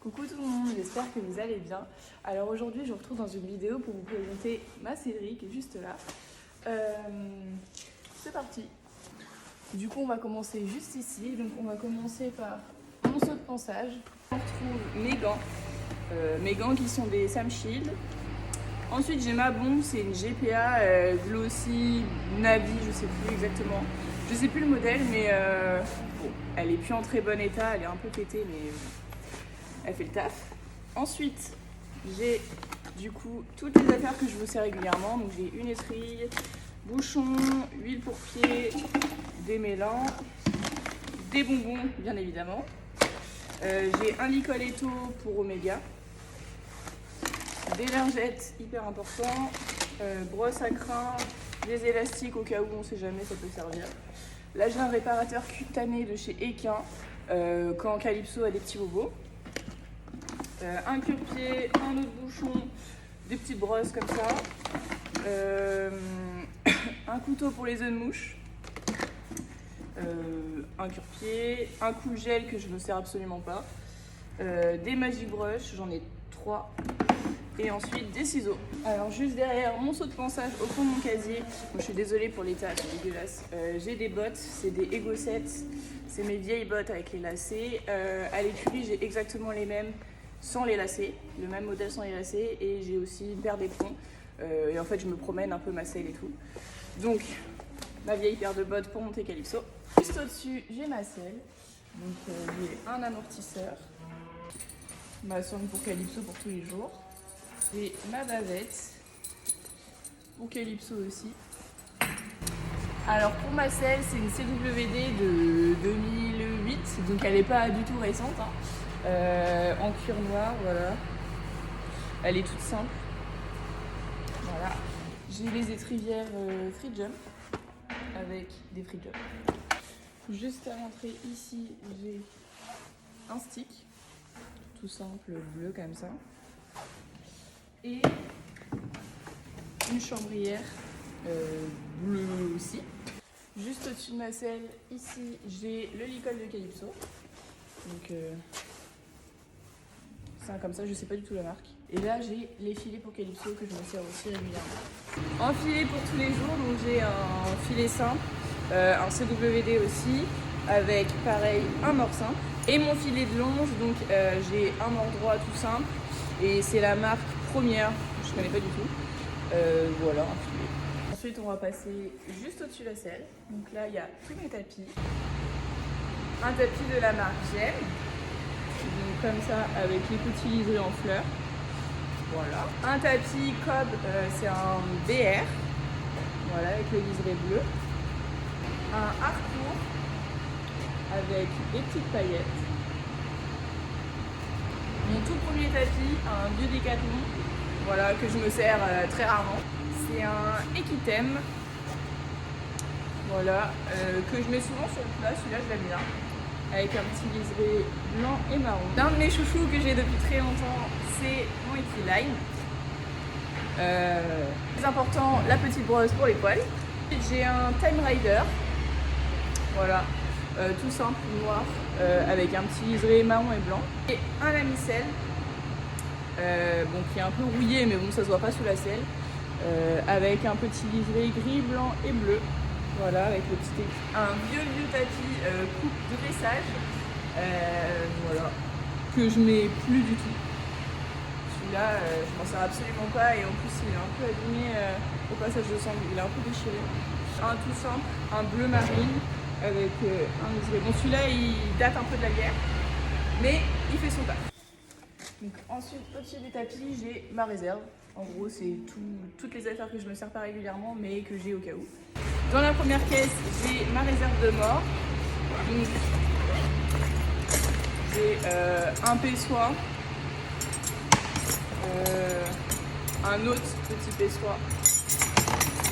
Coucou tout le monde, j'espère que vous allez bien. Alors aujourd'hui je vous retrouve dans une vidéo pour vous présenter ma sellerie qui est juste là. C'est parti. Du coup on va commencer juste ici. Donc on va commencer par mon seau de ponçage. On retrouve mes gants qui sont des Sam Shield. Ensuite j'ai ma bombe, c'est une GPA Glossy Navy, je sais plus exactement. Je sais plus le modèle mais bon, elle est plus en très bon état, elle est un peu pétée mais elle fait le taf. Ensuite j'ai du coup toutes les affaires que je vous sers régulièrement. Donc j'ai une étrille, bouchon, huile pour pied, des mélans, des bonbons bien évidemment. J'ai un Licoletto pour Oméga. Des lingettes, hyper important, brosse à crin, des élastiques au cas où on sait jamais, ça peut servir. Là j'ai un réparateur cutané de chez Equin quand Calypso a des petits bobos. Un cure-pied, un autre bouchon, des petites brosses comme ça. Un couteau pour les œufs de mouche. Un cure-pied, un coup gel que je ne sers absolument pas. Des Magic Brush, j'en ai 3. Et ensuite des ciseaux. Alors juste derrière mon seau de ponçage au fond de mon casier, je suis désolée pour l'état, c'est dégueulasse. J'ai des bottes, c'est des Ego 7, c'est mes vieilles bottes avec les lacets. À l'écurie j'ai exactement les mêmes sans les lacets, le même modèle sans les lacets. Et j'ai aussi une paire d'éperons. Et en fait je me promène un peu ma selle et tout. Donc ma vieille paire de bottes pour monter Calypso. Juste au-dessus j'ai ma selle, donc j'ai un amortisseur, ma sonde pour Calypso pour tous les jours. J'ai ma bavette pour Calypso aussi. Alors pour ma selle, c'est une CWD de 2008, donc elle n'est pas du tout récente. En cuir noir, voilà. Elle est toute simple. Voilà. J'ai les étrivières Free Jump avec des Free Jump. Juste à rentrer ici, j'ai un stick, tout simple, bleu comme ça. Et une chambrière bleue aussi. Juste au-dessus de ma selle, ici, j'ai le licol de Calypso. Donc, c'est un comme ça, je sais pas du tout la marque. Et là, j'ai les filets pour Calypso que je me sers aussi régulièrement. Un filet pour tous les jours, donc j'ai un filet simple, un CWD aussi, avec pareil un mord simple. Et mon filet de longe, donc j'ai un mord droit tout simple. Et c'est la marque Première, je connais pas du tout. Voilà, un filet. Ensuite, on va passer juste au-dessus de la selle. Donc là, il y a tous mes tapis. Un tapis de la marque Gem. Donc comme ça, avec les petits liserés en fleurs. Voilà. Un tapis Cobb, c'est un BR. Voilà, avec le liseré bleu. Un Harcourt avec des petites paillettes. Mon tout premier tapis, un vieux Décathlon, voilà, que je me sers très rarement. C'est un Equitem, voilà, que je mets souvent sur le plat, celui-là je l'aime bien, avec un petit liseré blanc et marron. L'un de mes chouchous que j'ai depuis très longtemps, c'est mon Equiline. Plus important, la petite brosse pour les poils. J'ai un Time Rider, voilà. Tout simple, noir, avec un petit liseré marron et blanc. Et un lame-sel, bon, qui est un peu rouillé, mais bon, ça se voit pas sous la selle, avec un petit liseré gris, blanc et bleu. Voilà, avec le petit un vieux tapis coupe de dressage, voilà, que je mets plus du tout. Celui-là, je m'en sers absolument pas, et en plus il est un peu abîmé au passage de sangle, il est un peu déchiré. Un tout simple, un bleu marine, avec un liseré. Bon, celui-là il date un peu de la guerre, mais il fait son taf. Donc ensuite, au-dessus des tapis, j'ai ma réserve. En gros, c'est toutes les affaires que je me sers pas régulièrement, mais que j'ai au cas où. Dans la première caisse, j'ai ma réserve de mort. Donc j'ai un pésoir, un autre petit pésoir.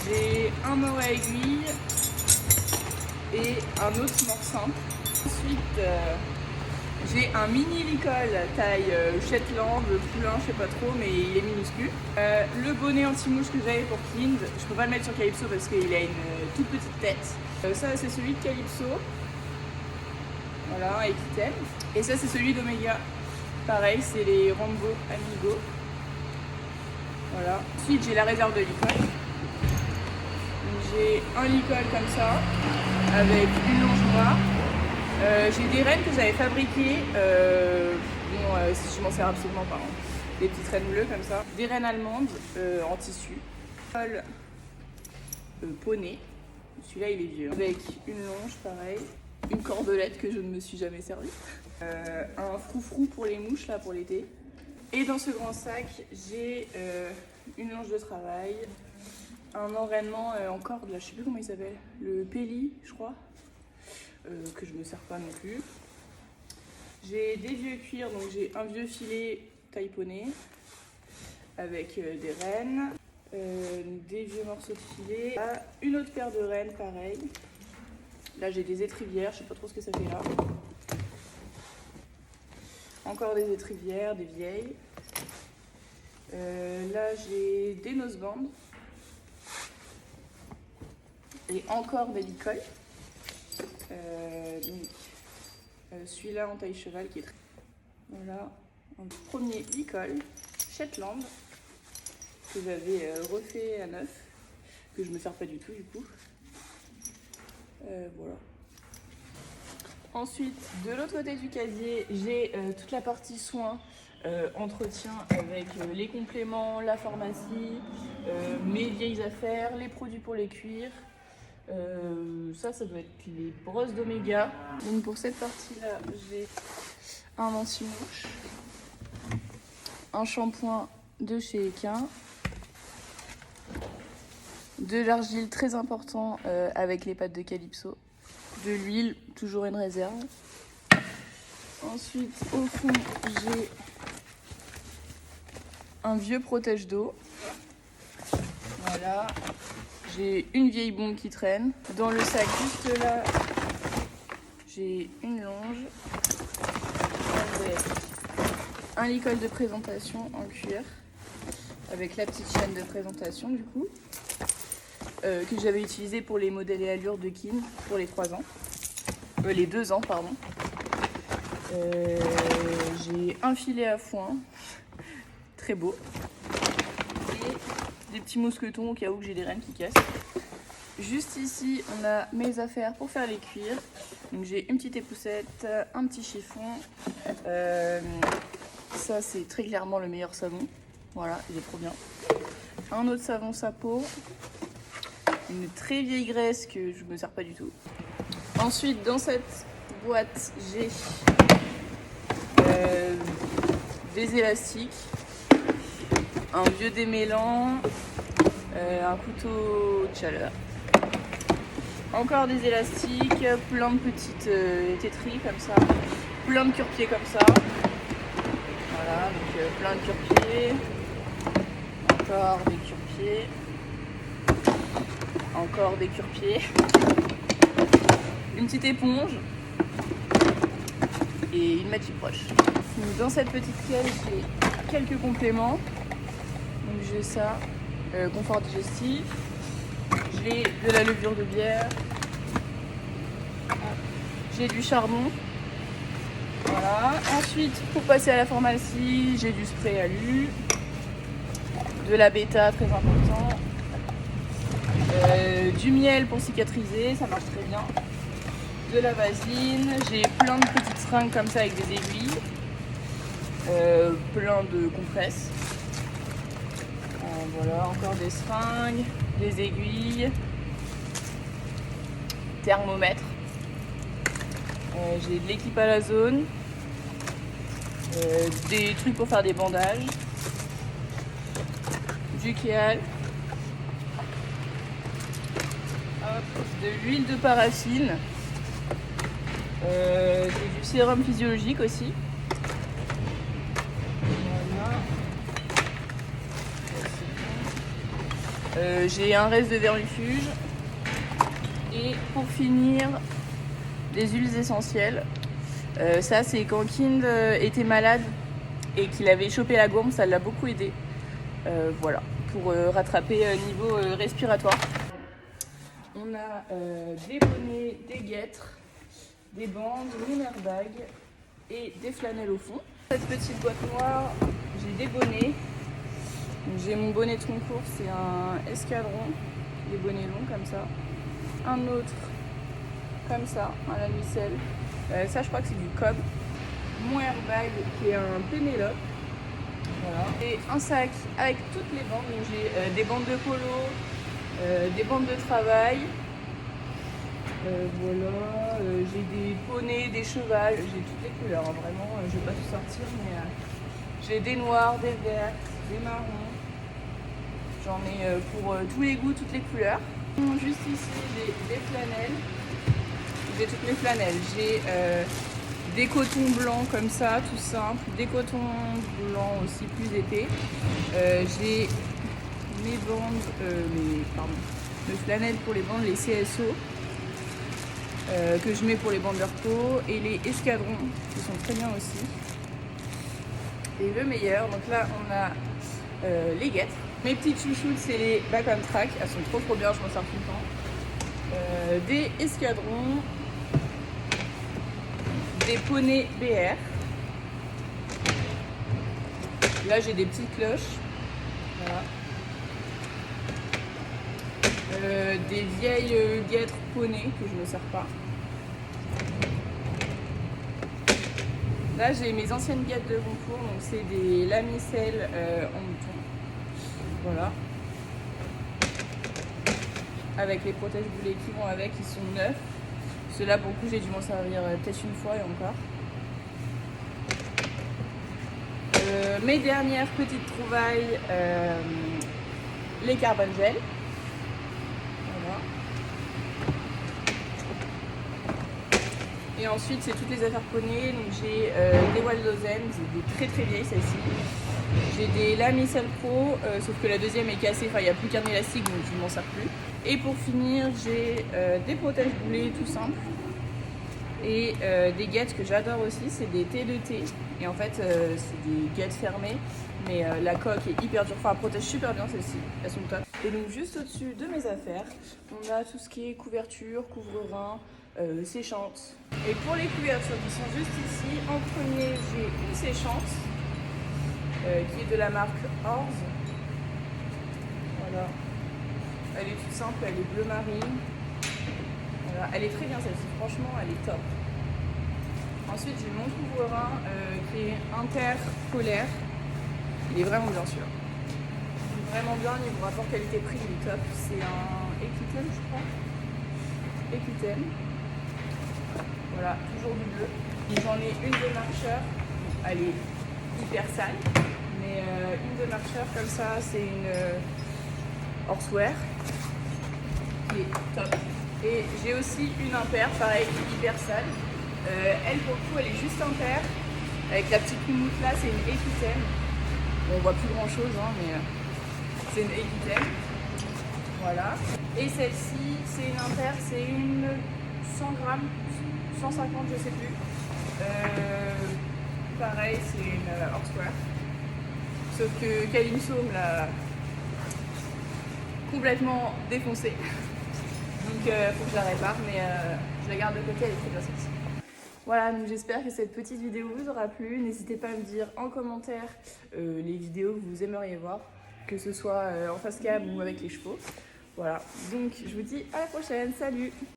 J'ai un mort à aiguille et un autre mort simple. Ensuite, j'ai un mini licol taille Shetland, poulain, je sais pas trop, mais il est minuscule. Le bonnet anti-mouche que j'avais pour Kind, je peux pas le mettre sur Calypso parce qu'il a une toute petite tête. Ça, c'est celui de Calypso. Voilà, Equitem. Et ça, c'est celui d'Oméga. Pareil, c'est les Rambo Amigo. Voilà. Ensuite, j'ai la réserve de licol. J'ai un licol comme ça, avec une longe noire. J'ai des rennes que j'avais fabriquées. Si je m'en sers absolument pas. Des petites rennes bleues comme ça. Des rennes allemandes en tissu. Poney. Celui-là, il est vieux. Avec une longe, pareil. Une cordelette que je ne me suis jamais servie. Un froufrou pour les mouches, là, pour l'été. Et dans ce grand sac, j'ai une longe de travail. Un enrainement en corde, là, je sais plus comment il s'appelle. Le Peli, je crois. Que je me sers pas non plus. J'ai des vieux cuirs, donc j'ai un vieux filet taille poney. Avec des rennes. Des vieux morceaux de filet. Une autre paire de rennes, pareil. Là, j'ai des étrivières, je sais pas trop ce que ça fait là. Encore des étrivières, des vieilles. Là, j'ai des nosebands. Et encore des licols. Celui-là en taille cheval qui est très... Voilà, un premier licol Shetland que j'avais refait à neuf, que je me sers pas du tout du coup. Voilà. Ensuite, de l'autre côté du casier, j'ai toute la partie soins, entretien avec les compléments, la pharmacie, mes vieilles affaires, les produits pour les cuirs. Ça doit être les brosses d'Oméga. Donc pour cette partie-là, j'ai un anti-mouche, un shampoing de chez Equin, de l'argile très important avec les pâtes de Calypso, de l'huile, toujours une réserve. Ensuite, au fond, j'ai un vieux protège d'eau. Voilà. J'ai une vieille bombe qui traîne. Dans le sac juste là, j'ai une longe avec un licol de présentation en cuir avec la petite chaîne de présentation du coup que j'avais utilisé pour les modèles et allures de Kin pour les 3 ans. Les 2 ans, pardon. J'ai un filet à foin, très beau. Et des petits mousquetons au cas où j'ai des rennes qui cassent. Juste ici, on a mes affaires pour faire les cuirs. Donc j'ai une petite époussette, un petit chiffon. Ça, c'est très clairement le meilleur savon. Voilà, il est trop bien. Un autre savon Sapo. Une très vieille graisse que je me sers pas du tout. Ensuite, dans cette boîte, j'ai des élastiques, un vieux démêlant, un couteau de chaleur, encore des élastiques, plein de petites tétries comme ça, plein de cure-pieds comme ça. Voilà, donc plein de cure-pieds, encore des cure-pieds, encore des cure-pieds, une petite éponge et une Magic Brush. Donc dans cette petite caisse, j'ai quelques compléments. Donc j'ai ça, confort digestif, j'ai de la levure de bière, j'ai du charbon. Voilà. Ensuite, pour passer à la pharmacie, j'ai du spray alu, de la bêta très important, du miel pour cicatriser, ça marche très bien, de la vaseline, j'ai plein de petites seringues comme ça avec des aiguilles, plein de compresses. Voilà, encore des seringues, des aiguilles, thermomètre. J'ai de l'équipe à la zone, des trucs pour faire des bandages, du Kéal, de l'huile de paraffine, j'ai du sérum physiologique aussi. Voilà. J'ai un reste de vermifuge et pour finir des huiles essentielles. Ça c'est quand Kind était malade et qu'il avait chopé la gourme, ça l'a beaucoup aidé. Voilà, pour rattraper niveau respiratoire. On a des bonnets, des guêtres, des bandes, mon airbag et des flanelles au fond. Cette petite boîte noire, j'ai des bonnets. J'ai mon bonnet de concours, c'est un escadron, des bonnets longs comme ça. Un autre comme ça, à la ficelle. Ça, je crois que c'est du cob. Mon airbag qui est un Pénélope. Voilà. Et un sac avec toutes les bandes. Donc j'ai des bandes de polo, des bandes de travail. Voilà, j'ai des poneys, des chevals, j'ai toutes les couleurs. Hein. Vraiment, je vais pas tout sortir, mais j'ai des noirs, des verts, des marrons. J'en ai pour tous les goûts, toutes les couleurs. Juste ici, des flanelles. J'ai toutes mes flanelles. J'ai des cotons blancs comme ça, tout simple. Des cotons blancs aussi plus épais. J'ai mes bandes, mes flanelles pour les bandes, les CSO. Que je mets pour les bandes de repos. Et les escadrons, qui sont très bien aussi. Et le meilleur, donc là on a les guêtres. Mes petites chouchoutes, c'est les Back on Track. Elles sont trop bien, je m'en sers tout le temps. Des escadrons. Des poneys BR. Là, j'ai des petites cloches. Voilà. Des vieilles guêtres poneys que je ne sers pas. Là, j'ai mes anciennes guêtres de concours. Donc, c'est des lamicelles en mouton. Voilà. Avec les protège-boulets qui vont avec, ils sont neufs. Ceux-là, pour le coup, j'ai dû m'en servir peut-être une fois et encore. Mes dernières petites trouvailles, les carbone gel. Voilà. Et ensuite, c'est toutes les affaires poneys. Donc, j'ai des Waldozen, c'est des très vieilles celles-ci. J'ai des lamicelles pro, sauf que la deuxième est cassée, enfin il n'y a plus qu'un élastique donc je ne m'en sers plus. Et pour finir, j'ai des protège-boulets tout simples et des guêtres que j'adore aussi, c'est des T2T. Et en fait, c'est des guêtres fermées, mais la coque est hyper dure, enfin elle protège super bien celles-ci, elles sont top. Et donc juste au-dessus de mes affaires, on a tout ce qui est couverture, couvre-rein, séchante. Et pour les couvertures qui sont juste ici, en premier j'ai une séchante. Qui est de la marque Orz. Voilà. Elle est toute simple, elle est bleu marine. Voilà. Elle est très bien celle-ci, franchement elle est top. Ensuite j'ai mon couvre-rein qui est interpolaire. Il est vraiment bien sûr. Il est vraiment bien, niveau rapport qualité-prix il est top. C'est un Equitem je crois. Equitem. Voilà, toujours du bleu. J'en ai une de marcheur. Elle est hyper sale. Mais une de marcheur comme ça, c'est une Horsewear qui est top. Et j'ai aussi une impair, pareil, hyper sale. Elle, pour le coup, elle est juste impair. Avec la petite moumoute là, c'est une Equitem. Bon, on voit plus grand chose, hein, mais c'est une Equitem. Voilà. Et celle-ci, c'est une impair, c'est une 100 grammes, 150, je sais plus. Pareil, c'est une Horsewear. Sauf que Calypso me l'a complètement défoncée. Donc faut que je la répare, mais je la garde de côté, elle est très bien celle-ci. Voilà, donc j'espère que cette petite vidéo vous aura plu. N'hésitez pas à me dire en commentaire les vidéos que vous aimeriez voir, que ce soit en face cam ou avec les chevaux. Voilà, donc je vous dis à la prochaine, salut!